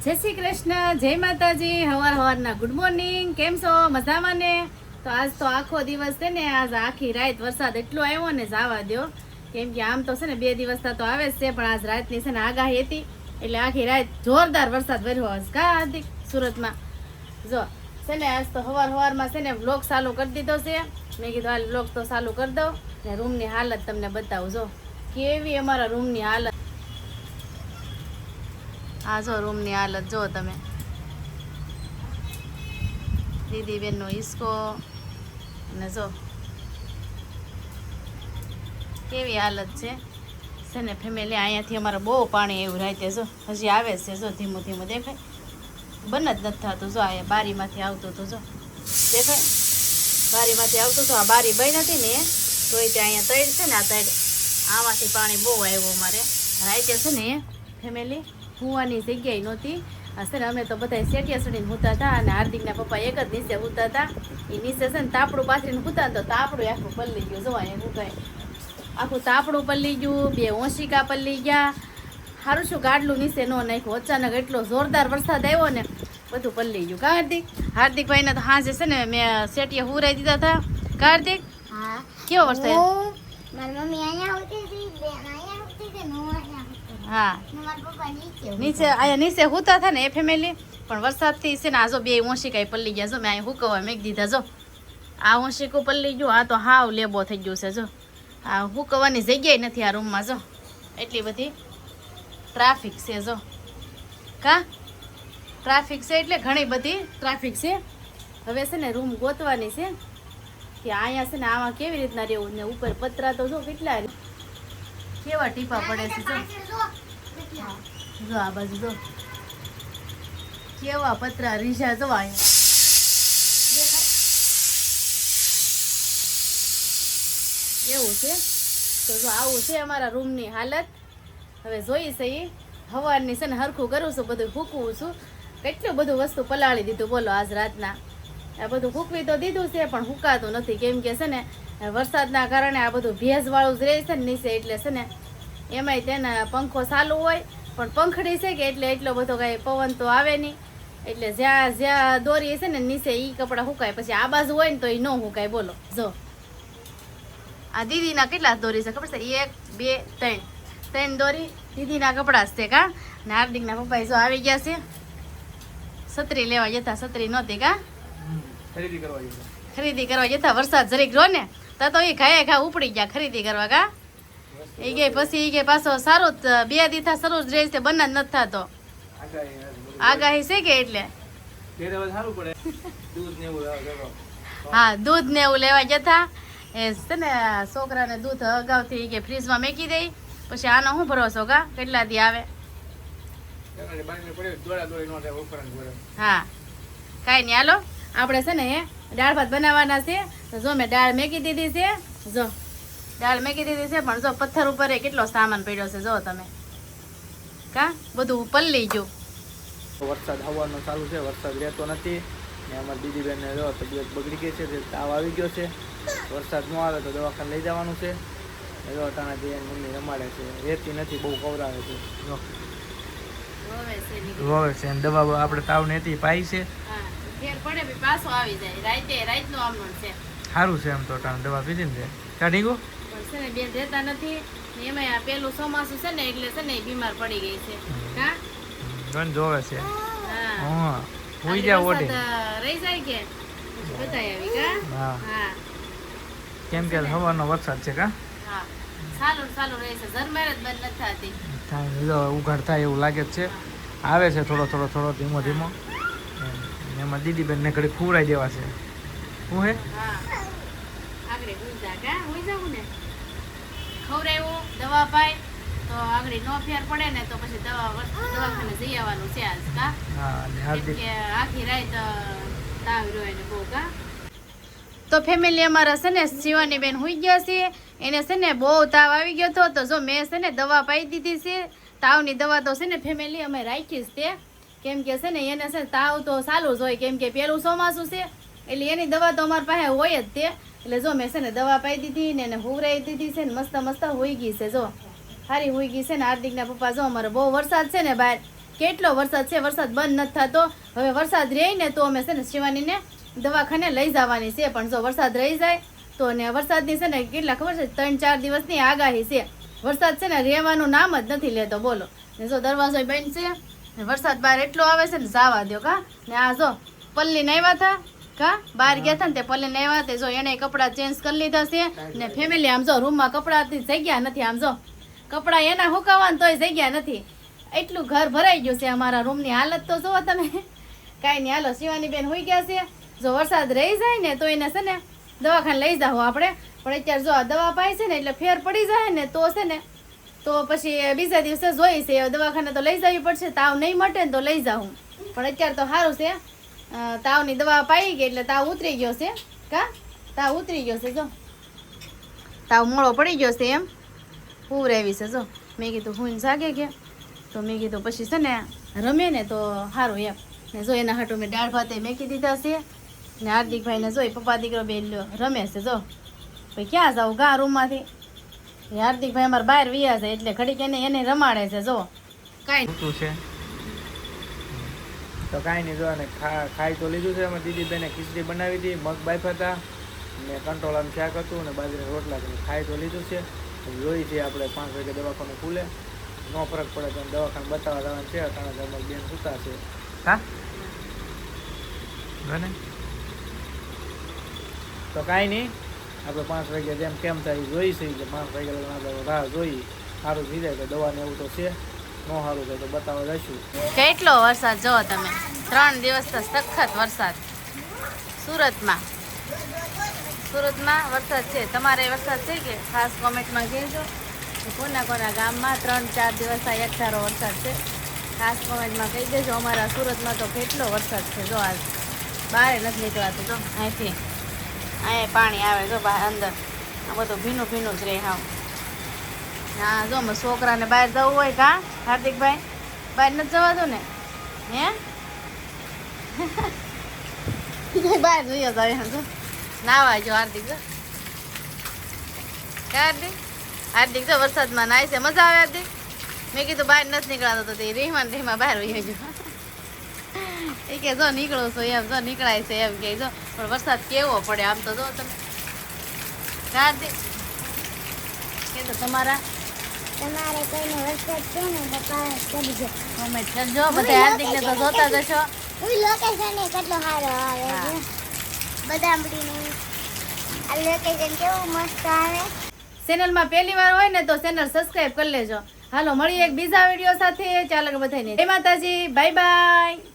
જય શ્રી કૃષ્ણ, જય માતાજી, હવારના ગુડ મોર્નિંગ. કેમ છો? મજામાં ને? તો આજ તો આખો દિવસ છે ને, આજ આખી રાત વરસાદ એટલો આવ્યો ને જવા દો. કેમ કે આમ તો છે ને 2 દિવસથી તો આવે જ છે, પણ આજ રાતની છે ને આગાહી હતી એટલે આખી રાત જોરદાર વરસાદ વર્યો હશે કા હાર્દિક સુરતમાં. જો છે ને આજ તો હવારમાં છે ને વ્લોગ ચાલુ કરી દીધો છે. મેં કીધું હાલ વ્લોગ તો ચાલુ કરી દઉં ને રૂમની હાલત તમને બતાવું. જો કેવી અમારા રૂમની હાલત. આ જો રૂમની હાલત જો તમે. દીદી બેનનો હિસકો અને જો કેવી હાલત છે ને ફેમિલી. અહીંયાથી અમારે બહુ પાણી એવું રાતે જો હજી આવે છે. જો ધીમું ધીમું દેખાય, બંધ જ નથી થતું. જો અહીંયા બારીમાંથી આવતું હતું, જો દેખાય બારીમાંથી આવતું હતું. આ બારી બંધ હતી ને તો ત્યાં અહીંયા તૈડ છે ને, આ તૈડ આમાંથી પાણી બહુ આવ્યું અમારે રાતે છે ને ફેમિલી. હુવાની જગ્યાએ નહોતી. હશે ને અમે તો બધા સેટિયા ચડીને સૂતા હતા અને હાર્દિકના પપ્પા એક જ નીચે સૂતા હતા. એ નીચે છે ને તાપડું પાથરીને સૂતા તો તાપડું આખું પલળી ગયું. જોવા એ શું આખું તાપડું પલળી ગયું, 2 ઓશિકા પલળી ગયા. સારું શું ગાડલું નીચે ન નાખ્યું. અચાનક એટલો જોરદાર વરસાદ આવ્યો ને બધું પલળી ગયું. કા હાર્દિકભાઈને તો હાજે છે ને મેં સેટિયા હુરાઈ દીધા હતા. કા હાર્દિક? હા. કેવો વરસાદ? મારી મમ્મી અહીંયા આવતી હતી, હા નીચે અહીંયા નીચે હુતા હતા ને એ ફેમિલી. પણ વરસાદથી છે ને આ જો 2 ઓશિકા પલળી ગયા. જો મેં અહીં હુકવવા મેં દીધા. જો આ ઓશિકું પલળી ગયું, આ તો હાવ લેબો થઈ ગયું છે. જો આ હુકવવાની જગ્યાએ નથી આ રૂમમાં. જો એટલી બધી ટ્રાફિક છે. જો કા ટ્રાફિક છે એટલે ઘણી બધી ટ્રાફિક છે. હવે છે ને રૂમ ગોતવાની છે કે અહીંયા છે ને આમાં કેવી રીતના રહેવું ને. ઉપર પતરા તો જો કેટલા કેવા ટીપા પડે છે. જો આ બાજુ જો કેવા પતરા રીઝા. જો અહીંયા એવું છે. તો જો આવું છે અમારા રૂમની હાલત. હવે જોઈ છે એ હવારની છે ને હરખું કરું છું, બધું ફૂકવું છું. કેટલું બધું વસ્તુ પલાળી દીધું બોલો આજ રાતના. આ બધું ફૂકવી તો દીધું છે પણ ફૂકાતું નથી. કેમ કે છે ને વરસાદના કારણે આ બધું ભેજવાળું જ રહે છે ને નીચે. એટલે છે ને એમાંય તેને પંખો ચાલુ હોય પણ પંખડી છે કે એટલે એટલો બધો કાંઈ પવન તો આવે નહીં. એટલે જ્યાં દોરી છે ને નીચે એ કપડાં સુકાય. પછી આ બાજુ હોય ને તો એ ન સુકાય. બોલો જો આ દીદીના કેટલા દોરી છે ખબર છે? 1 2 3 દોરી દીદીના કપડાં જ છે. કા ને હાર્દિકના પપ્પા જો આવી ગયા છે. છત્રી લેવા જતા, છત્રી નહોતી. કા ખરીદી કરવા જતા. વરસાદ જરીક રહો ને તો એ ઘા ઉપડી ગયા ખરીદી કરવા. કા એ ગઈ પછી એ ગઈ પાછો સારું 2 દીથા શરૂ જ રહે છે, બંધ જ નથી થતો. આગાહી છે કે એટલે હા દૂધ ને એવું લેવા જતા. એ છે ને છોકરાને દૂધ અગાઉથી કે ફ્રીજમાં મેકી દઈ. પછી આનો શું ભરોસો કા કેટલા દી આવે. હા કાંઈ નહીં હાલો આપણે છે ને દાળ ભાત બનાવવાના છે. તો જો મેં દાળ મેકી દીધી છે. જો દાળ મેકી દીધી છે પણ જો પથ્થર ઉપર કેટલો સામાન પડ્યો છે. જો તમે કા બધું પલળી ગયું. વરસાદ હવાનો ચાલુ છે, વરસાદ રહેતો નથી ને અમારી દીદીબેનને જો તબિયત બગડી ગઈ છે, તાવ આવી ગયો છે. વરસાદ ન આવે તો દવાખાને લઈ જવાનું છે. જો તાનાજી મમ્મી રમાડે છે, રહેતી નથી, બહુ કવરાવે છે. જો રોવે છે અને દવા આપણે તાવ નથી પાઈ છે. ફેર પડે બી પાછો આવી જાય. રાતનો આમનો છે. સારું છે એમ તો ટાણ દવા પીધી ને કાઢી ગયો પણ છે ને બેન રહેતા નથી. એમાં આ પેલું ચોમાસું છે ને એટલે છે ને બીમાર પડી ગઈ છે. કા ગન જોવે છે. હા હા હોઈ જા ઓડી રહી જાય કે બતાય આવી. કા હા હા કેમ કે હવાનો વરસાદ છે. કા હા ચાલુ રહે છે. ઝરમેર જ બંધ નથી થતી. થાય ઉઘાડ થાય એવું લાગે જ છે. આવે છે થોડો ધીમો ધીમો. એમાં દીદીબેનને ઘડી ખવડાવી દેવા છે. શું હે આગળ ગુંજા કા હોઈ જાવું ને ખવડાવ્યું દવા પાય તો આગળ નો ફેર પડે ને તો પછી દવાખાને જઈ આવવાનું છે આજ. કા હા અને હાર્દિક કે આખી રાત તાવ રોય ને બહુ. કા તો ફેમિલી અમારા છે ને શિવાની બેન હોઈ ગયા છે. એને છે ને બહુ તાવ આવી ગયો હતો. તો જો મેં છે ને દવા પાઈ દીધી છે. તાવની દવા તો છે ને ફેમિલી અમે રાખી જ તે. કેમ કે છે ને એને છે ને તાવ તો ચાલુ જ હોય. કેમ કે પેલું ચોમાસું છે એટલે એની દવા તો અમારી પાસે હોય જ તે. એટલે જો મેં છે ને દવા પાઈ દીધી ને એને હુવરાઈ દીધી છે ને મસ્ત હોઈ ગઈ છે. જો સારી હોઈ ગઈ છે ને. હાર્દિકના પપ્પા જો અમારે બહુ વરસાદ છે ને બહાર કેટલો વરસાદ છે, વરસાદ બંધ નથી થતો. હવે વરસાદ રહે ને તો અમે છે ને શિવાનીને દવાખાને લઈ જવાની છે, પણ જો વરસાદ રહી જાય તો ને વરસાદની છે ને કેટલા ખબર છે 3-4 દિવસની આગાહી છે. વરસાદ છે ને રહેવાનું નામ જ નથી લેતો, બોલો. ને જો દરવાજો બંધ છે ને વરસાદ બહાર એટલો આવે છે ને જવા દો કા. ને આ જો પલ્લીને આવ્યા હતા કા, બહાર ગયા હતા ને તે પલ્લીને આવ્યા તે જો એને કપડાં ચેન્જ કરી લીધા છે. ને ફેમિલી આમ જો રૂમમાં કપડાથી જગ્યા નથી, આમ જો કપડાં એના હુકાવાનું તોય જગ્યા નથી. એટલું ઘર ભરાઈ ગયું છે. અમારા રૂમની હાલત તો જુઓ તમે. કાંઈ નહીં, હાલો શિવાની બેન હોઈ ગયા છે. જો વરસાદ રહી જાય ને તો એને છે ને દવાખાને લઈ જાઓ આપણે. પણ અત્યારે જો આ દવા પાય છે ને એટલે ફેર પડી જાય ને તો છે ને તો પછી બીજા દિવસે જોઈ છે દવાખાને તો લઈ જવી પડશે. તાવ નહીં મટે ને તો લઈ જાઉં, પણ અત્યારે તો સારું છે. તાવની દવા પાઈ ગઈ એટલે તાવ ઉતરી ગયો છે કા, તાવ ઉતરી ગયો છે. જો તાવ મોડો પડી ગયો છે એમ પૂરેવી છે. જો મેં કીધું હું જાગે કે તો મેં કીધું પછી છે ને રમે ને તો સારું એમ. ને જો એના હાટું મેં દાળ ભાતે મેકી દીધા છે. ને હાર્દિકભાઈને જોઈ પપ્પા દીકરો બે રમે છે. જો ભાઈ ક્યાં જાવ ગા રૂમમાંથી. હાર્દિકભાઈ અમારે બહાર વિયા છે એટલે ઘડીક એને રમાડે છે. જો કાંઈ ઋતુ છે તો કાંઈ નહીં. જો અને ખાઈ તો લીધું છે. અમે દીદી બેને ખીચડી બનાવી હતી, મગ બાફ્યા હતા ને કંટોળાનું શાક હતું ને બાજરીના રોટલા કરી. ખાઈ તો લીધું છે. જોઈ છે આપણે 5 વાગે દવાખાનું ખુલે, નો ફરક પડે તો દવાખાને બતાવવા જવાનું છે. અટાણે અમારી બેન સૂતા છે હા બને તો કાંઈ નહીં. આપણે 5 વાગે જેમ કેમ થાય એ જોઈ છે કે 5 વાગે આપણે રાહ જોઈ. સારું થઈ જાય તો દવાને એવું તો છે, ન સારું થાય તો બતાવવા જઈશું. કેટલો વરસાદ જો તમે, 3 દિવસ તો સખત વરસાદ સુરતમાં. સુરતમાં વરસાદ છે. તમારે વરસાદ છે કે ખાસ કોમેન્ટમાં કહેજો. કોના કોના ગામમાં 3-4 દિવસ આ એકધારો વરસાદ છે, ખાસ કોમેન્ટમાં કહી દેજો. અમારા સુરતમાં તો કેટલો વરસાદ છે. જો આજ બહાર નથી નીકળાતું. જો અહીંથી અહીંયા પાણી આવે જો બહાર અંદર. આ બધું ભીનું ભીનું જ રહે હાવ. હા જો અમે છોકરાને બહાર જવું હોય કા હાર્દિકભાઈ, બહાર નથી જવાતું ને હે બહાર જોઈએ જો નાવા જો હાર્દિક. જો હાર્દિક હાર્દિક જો વરસાદમાં નાય છે, મજા આવે હાર્દિક. મેં કીધું બહાર નથી નીકળાતો તો તે રીહમાં બહાર હોય જો એ કે જો નીકળો છો એમ, જો નીકળાય છે એમ કે. જો પણ વરસાદ કેવો પડે આમ તો જો તમે હાર્દિક કે તો તમારે કોઈને વરસાદ છે ને તો પાસ કરી દો. કોમેન્ટ કરજો બધા. હાર્દિકને તો જોતા જશો. લોકેશન એ કેટલો સારો આવે છે. બદામડીનું આ લોકેશન કેવું મસ્ત આવે. ચેનલમાં પહેલી વાર હોય ને તો ચેનલ સબસ્ક્રાઇબ કરી લેજો. હાલો મળીએ એક બીજા વિડીયો સાથે. ચાલો કે બધાને જય માતાજી, બાય બાય.